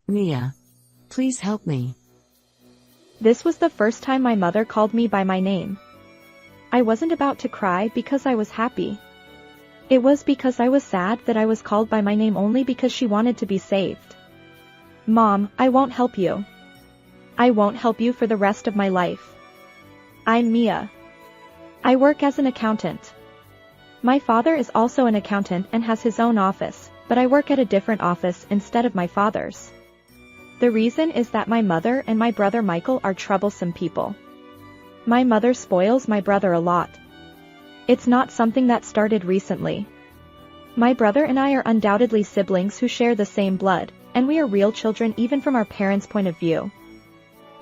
Mia. Please help me. This was the first time my mother called me by my name. I wasn't about to cry because I was happy. It was because I was sad that I was called by my name only because she wanted to be saved. Mom, I won't help you. I won't help you for the rest of my life. I'm Mia. I work as an accountant. My father is also an accountant and has his own office, but I work at a different office instead of my father's. The reason is that my mother and my brother Michael are troublesome people. My mother spoils my brother a lot. It's not something that started recently. My brother and I are undoubtedly siblings who share the same blood, and we are real children even from our parents' point of view.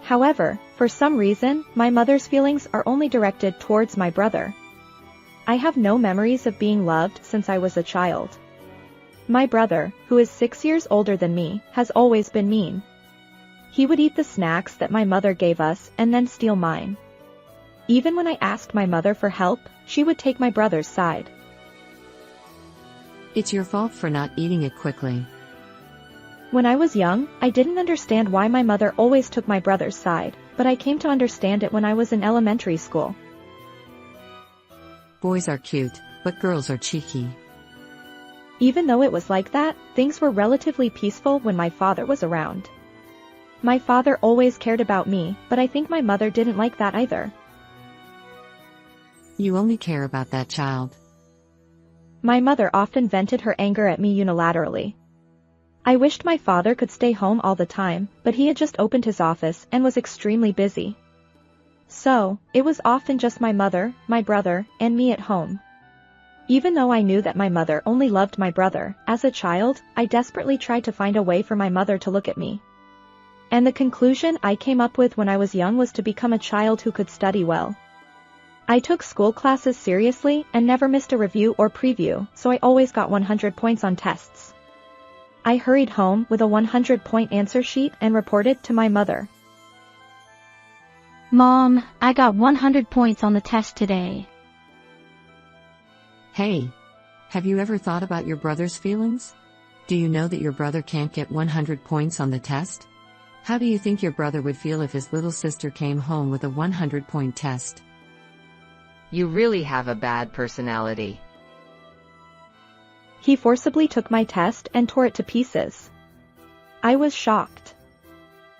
However, for some reason, my mother's feelings are only directed towards my brother. I have no memories of being loved since I was a child. My brother, who is 6 years older than me, has always been mean. He would eat the snacks that my mother gave us and then steal mine. Even when I asked my mother for help, she would take my brother's side. It's your fault for not eating it quickly. When I was young, I didn't understand why my mother always took my brother's side, but I came to understand it when I was in elementary school. Boys are cute, but girls are cheeky. Even though it was like that, things were relatively peaceful when my father was around. My father always cared about me, but I think my mother didn't like that either. You only care about that child. My mother often vented her anger at me unilaterally. I wished my father could stay home all the time, but he had just opened his office and was extremely busy. So, it was often just my mother, my brother, and me at home. Even though I knew that my mother only loved my brother, as a child, I desperately tried to find a way for my mother to look at me. And the conclusion I came up with when I was young was to become a child who could study well. I took school classes seriously and never missed a review or preview, so I always got 100 points on tests. I hurried home with a 100-point answer sheet and reported to my mother. Mom, I got 100 points on the test today. Hey. Have you ever thought about your brother's feelings? Do you know that your brother can't get 100 points on the test? How do you think your brother would feel if his little sister came home with a 100-point test? You really have a bad personality. He forcibly took my test and tore it to pieces. I was shocked.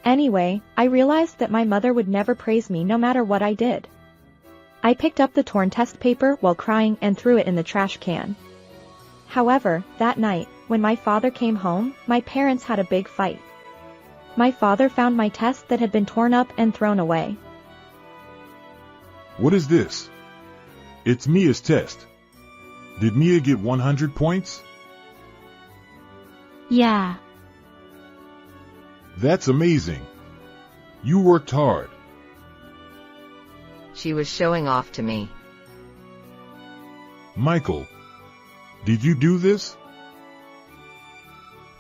Anyway, I realized that my mother would never praise me no matter what I did. I picked up the torn test paper while crying and threw it in the trash can. However, that night, when my father came home, my parents had a big fight. My father found my test that had been torn up and thrown away. What is this? It's Mia's test. Did Mia get 100 points? Yeah. That's amazing. You worked hard. She was showing off to me. Michael, did you do this?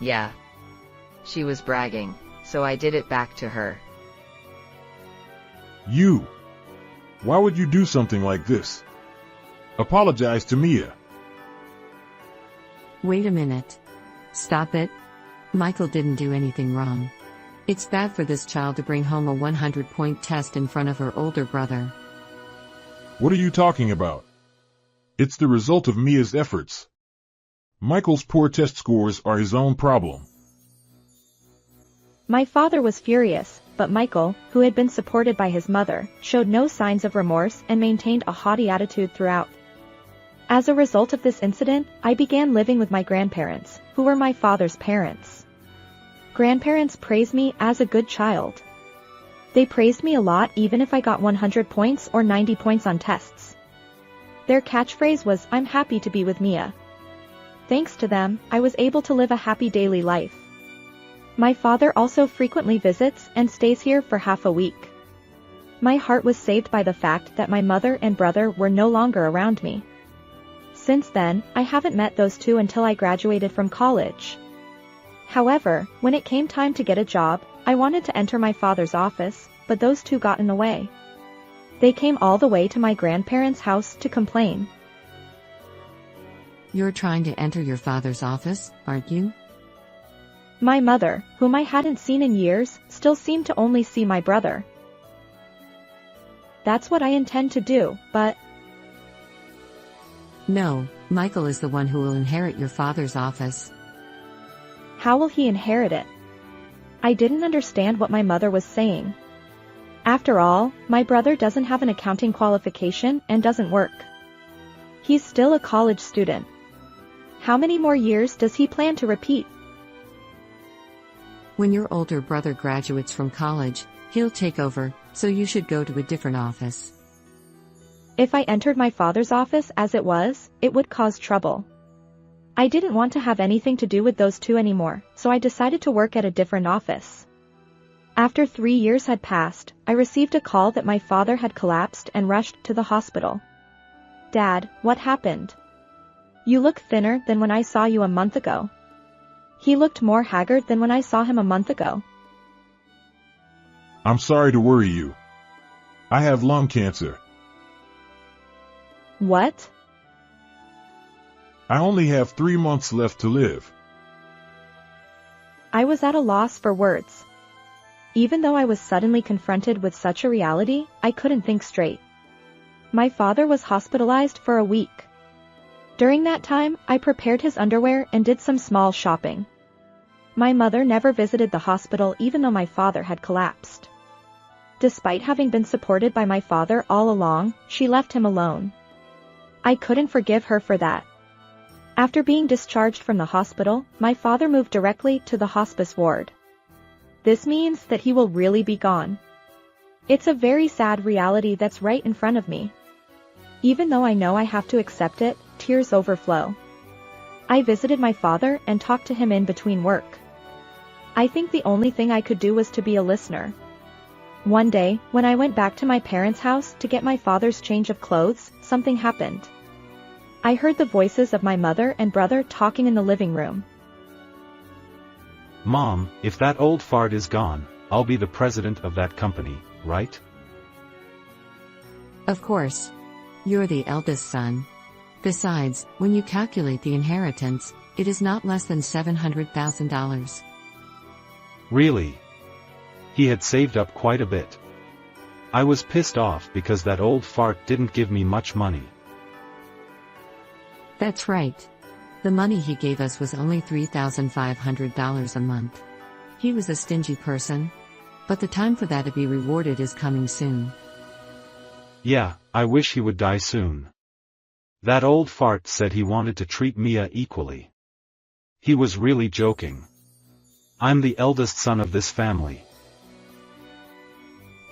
Yeah. She was bragging, so I did it back to her. You. Why would you do something like this? Apologize to Mia. Wait a minute. Stop it. Michael didn't do anything wrong. It's bad for this child to bring home a 100-point test in front of her older brother. What are you talking about? It's the result of Mia's efforts. Michael's poor test scores are his own problem. My father was furious, but Michael, who had been supported by his mother, showed no signs of remorse and maintained a haughty attitude throughout. As a result of this incident, I began living with my grandparents, who were my father's parents. Grandparents praised me as a good child. They praised me a lot even if I got 100 points or 90 points on tests. Their catchphrase was, "I'm happy to be with Mia." Thanks to them, I was able to live a happy daily life. My father also frequently visits and stays here for half a week. My heart was saved by the fact that my mother and brother were no longer around me. Since then, I haven't met those two until I graduated from college. However, when it came time to get a job, I wanted to enter my father's office, but those two got in the way. They came all the way to my grandparents' house to complain. You're trying to enter your father's office, aren't you? My mother, whom I hadn't seen in years, still seemed to only see my brother. That's what I intend to do, but... No, Michael is the one who will inherit your father's office. How will he inherit it? I didn't understand what my mother was saying. After all, my brother doesn't have an accounting qualification and doesn't work. He's still a college student. How many more years does he plan to repeat? When your older brother graduates from college, he'll take over, so you should go to a different office. If I entered my father's office as it was, it would cause trouble. I didn't want to have anything to do with those two anymore, so I decided to work at a different office. After 3 years had passed, I received a call that my father had collapsed and rushed to the hospital. Dad, what happened? You look thinner than when I saw you a month ago. He looked more haggard than when I saw him a month ago. I'm sorry to worry you. I have lung cancer. What? I only have 3 months left to live. I was at a loss for words. Even though I was suddenly confronted with such a reality, I couldn't think straight. My father was hospitalized for a week. During that time, I prepared his underwear and did some small shopping. My mother never visited the hospital even though my father had collapsed. Despite having been supported by my father all along, she left him alone. I couldn't forgive her for that. After being discharged from the hospital, my father moved directly to the hospice ward. This means that he will really be gone. It's a very sad reality that's right in front of me. Even though I know I have to accept it, tears overflow. I visited my father and talked to him in between work. I think the only thing I could do was to be a listener. One day, when I went back to my parents' house to get my father's change of clothes, something happened. I heard the voices of my mother and brother talking in the living room. Mom, if that old fart is gone, I'll be the president of that company, right? Of course. You're the eldest son. Besides, when you calculate the inheritance, it is not less than $700,000. Really? He had saved up quite a bit. I was pissed off because that old fart didn't give me much money. That's right. The money he gave us was only $3,500 a month. He was a stingy person. But the time for that to be rewarded is coming soon. Yeah, I wish he would die soon. That old fart said he wanted to treat Mia equally. He was really joking. I'm the eldest son of this family.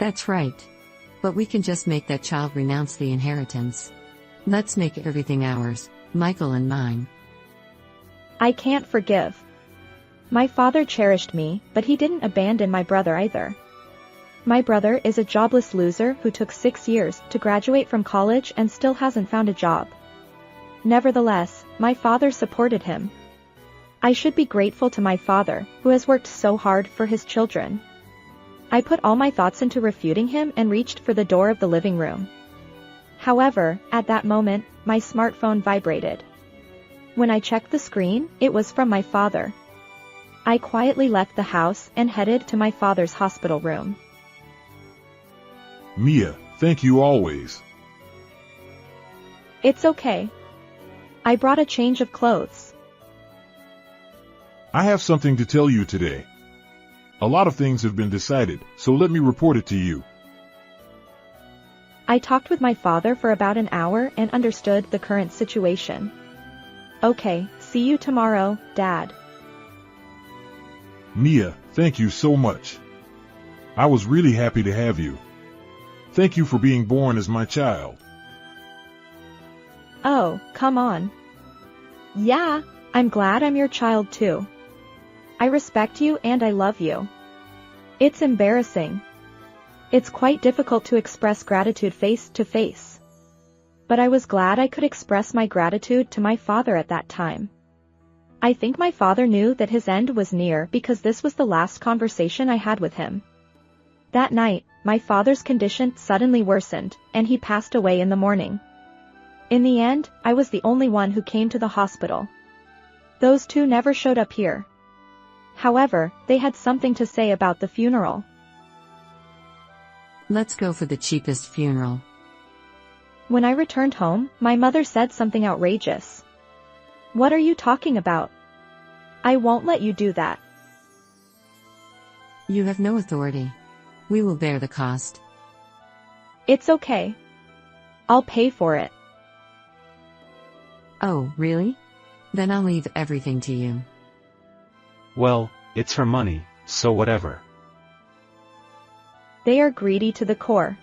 That's right. But we can just make that child renounce the inheritance. Let's make everything ours, Michael and mine. I can't forgive. My father cherished me, but he didn't abandon my brother either. My brother is a jobless loser who took 6 years to graduate from college and still hasn't found a job. Nevertheless, my father supported him. I should be grateful to my father, who has worked so hard for his children. I put all my thoughts into refuting him and reached for the door of the living room. However, at that moment, my smartphone vibrated. When I checked the screen, it was from my father. I quietly left the house and headed to my father's hospital room. Mia, thank you always. It's okay. I brought a change of clothes. I have something to tell you today. A lot of things have been decided, so let me report it to you. I talked with my father for about an hour and understood the current situation. Okay, see you tomorrow, Dad. Mia, thank you so much. I was really happy to have you. Thank you for being born as my child. Oh, come on. Yeah, I'm glad I'm your child too. I respect you and I love you. It's embarrassing. It's quite difficult to express gratitude face to face. But I was glad I could express my gratitude to my father at that time. I think my father knew that his end was near because this was the last conversation I had with him. That night, my father's condition suddenly worsened, and he passed away in the morning. In the end, I was the only one who came to the hospital. Those two never showed up here. However, they had something to say about the funeral. Let's go for the cheapest funeral. When I returned home, my mother said something outrageous. "What are you talking about? I won't let you do that." You have no authority. We will bear the cost. "It's okay. I'll pay for it." Oh, really? Then I'll leave everything to you. Well, it's her money, so whatever. They are greedy to the core.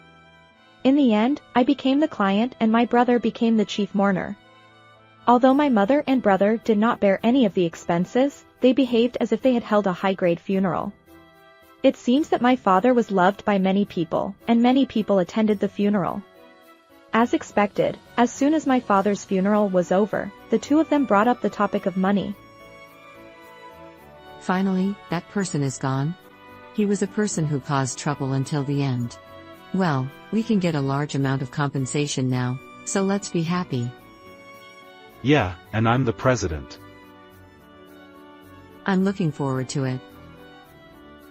In the end, I became the client and my brother became the chief mourner. Although my mother and brother did not bear any of the expenses, they behaved as if they had held a high-grade funeral. It seems that my father was loved by many people, and many people attended the funeral. As expected, as soon as my father's funeral was over, the two of them brought up the topic of money. Finally, that person is gone. He was a person who caused trouble until the end. Well, we can get a large amount of compensation now, so let's be happy. Yeah, and I'm the president. I'm looking forward to it.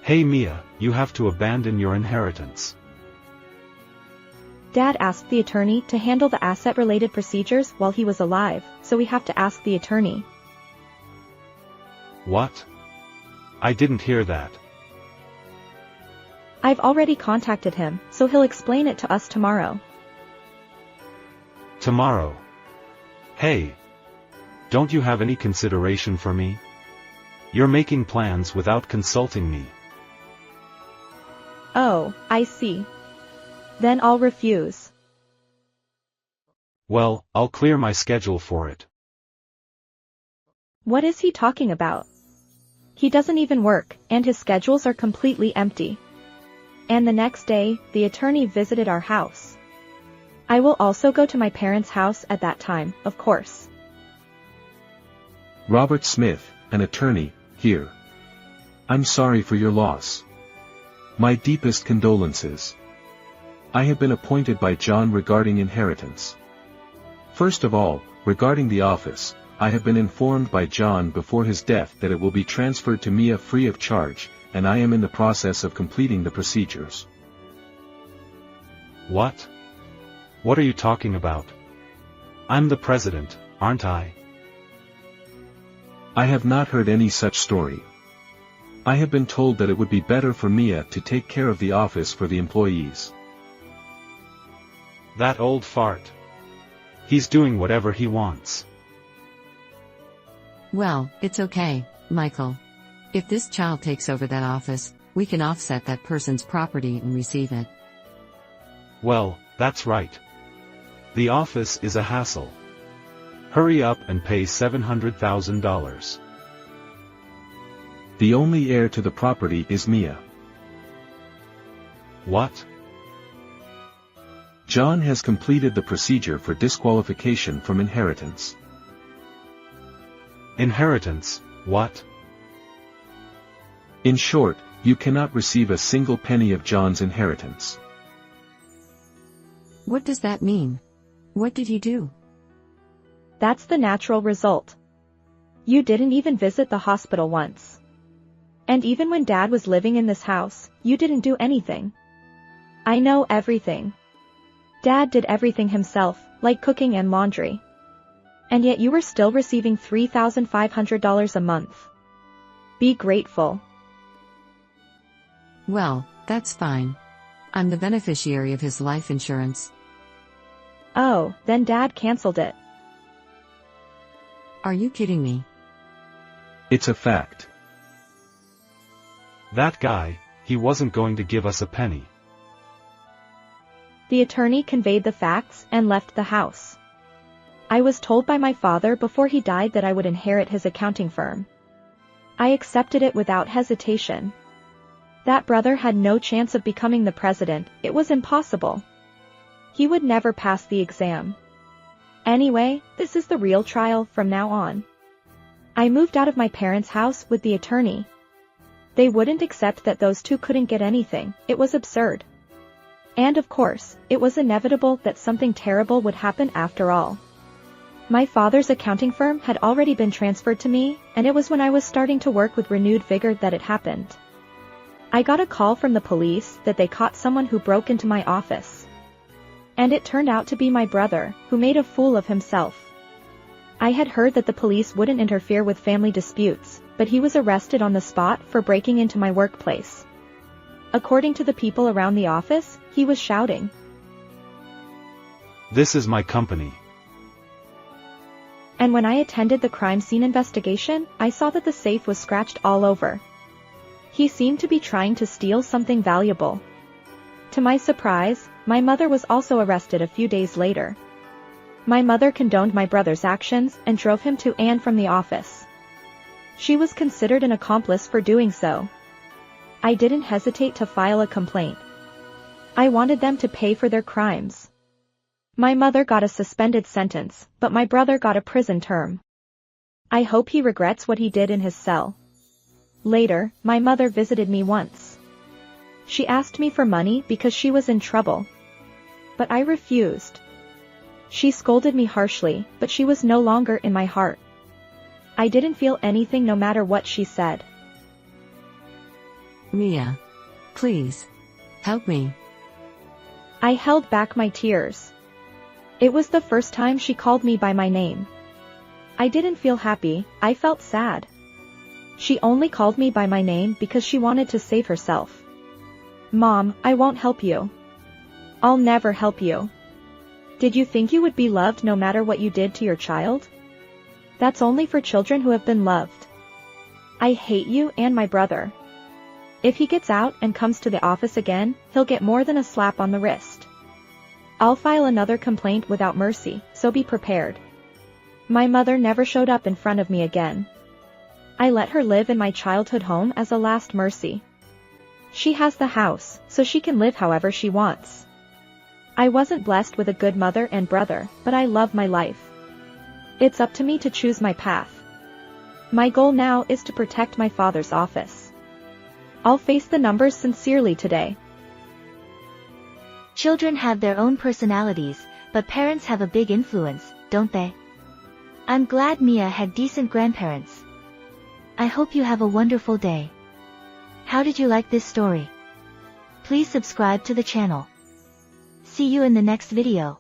Hey Mia, you have to abandon your inheritance. Dad asked the attorney to handle the asset-related procedures while he was alive, so we have to ask the attorney. What? I didn't hear that. I've already contacted him, so he'll explain it to us tomorrow. Tomorrow? Hey! Don't you have any consideration for me? You're making plans without consulting me. Oh, I see. Then I'll refuse. Well, I'll clear my schedule for it. What is he talking about? He doesn't even work, and his schedules are completely empty. And the next day, the attorney visited our house. I will also go to my parents' house at that time, of course. Robert Smith, an attorney, here. I'm sorry for your loss. My deepest condolences. I have been appointed by John regarding inheritance. First of all, regarding the office, I have been informed by John before his death that it will be transferred to Mia free of charge, and I am in the process of completing the procedures. What? What are you talking about? I'm the president, aren't I? I have not heard any such story. I have been told that it would be better for Mia to take care of the office for the employees. That old fart. He's doing whatever he wants. Well, it's okay, Michael. If this child takes over that office, we can offset that person's property and receive it. Well, that's right. The office is a hassle. Hurry up and pay $700,000. The only heir to the property is Mia. What? John has completed the procedure for disqualification from inheritance. Inheritance, what? In short, you cannot receive a single penny of John's inheritance. What does that mean? What did he do? That's the natural result. You didn't even visit the hospital once. And even when Dad was living in this house, you didn't do anything. I know everything. Dad did everything himself, like cooking and laundry. And yet you were still receiving $3,500 a month. Be grateful. Well, that's fine. I'm the beneficiary of his life insurance. Oh, then Dad canceled it. Are you kidding me? It's a fact. That guy, he wasn't going to give us a penny. The attorney conveyed the facts and left the house. I was told by my father before he died that I would inherit his accounting firm. I accepted it without hesitation. That brother had no chance of becoming the president, it was impossible. He would never pass the exam. Anyway, this is the real trial from now on. I moved out of my parents' house with the attorney. They wouldn't accept that those two couldn't get anything, it was absurd. And of course, it was inevitable that something terrible would happen after all. My father's accounting firm had already been transferred to me, and it was when I was starting to work with renewed vigor that it happened. I got a call from the police that they caught someone who broke into my office. And it turned out to be my brother, who made a fool of himself. I had heard that the police wouldn't interfere with family disputes, but he was arrested on the spot for breaking into my workplace. According to the people around the office, he was shouting, "This is my company." And when I attended the crime scene investigation, I saw that the safe was scratched all over. He seemed to be trying to steal something valuable. To my surprise, my mother was also arrested a few days later. My mother condoned my brother's actions and drove him to and from the office. She was considered an accomplice for doing so. I didn't hesitate to file a complaint. I wanted them to pay for their crimes. My mother got a suspended sentence, but my brother got a prison term. I hope he regrets what he did in his cell. Later, my mother visited me once. She asked me for money because she was in trouble. But I refused. She scolded me harshly, but she was no longer in my heart. I didn't feel anything no matter what she said. Mia. Please. Help me. I held back my tears. It was the first time she called me by my name. I didn't feel happy, I felt sad. She only called me by my name because she wanted to save herself. Mom, I won't help you. I'll never help you. Did you think you would be loved no matter what you did to your child? That's only for children who have been loved. I hate you and my brother. If he gets out and comes to the office again, he'll get more than a slap on the wrist. I'll file another complaint without mercy, so be prepared. My mother never showed up in front of me again. I let her live in my childhood home as a last mercy. She has the house, so she can live however she wants. I wasn't blessed with a good mother and brother, but I love my life. It's up to me to choose my path. My goal now is to protect my father's office. I'll face the numbers sincerely today. Children have their own personalities, but parents have a big influence, don't they? I'm glad Mia had decent grandparents. I hope you have a wonderful day. How did you like this story? Please subscribe to the channel. See you in the next video.